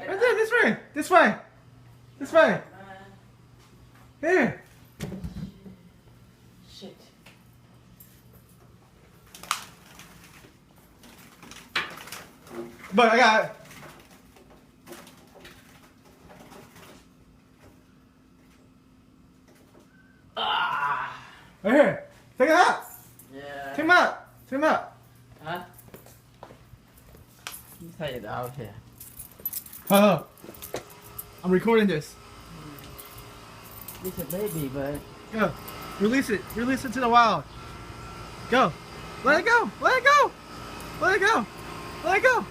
Right there, this way. This way. This way. Here. Shit. But I got it. Right here. Take it out. Yeah. Take him out. Take him out. Huh? You take it out here. Hello. I'm recording this. It's a baby, but Go. Release it. Release it to the wild. Go. Let it go. Let it go. Let it go. Let it go.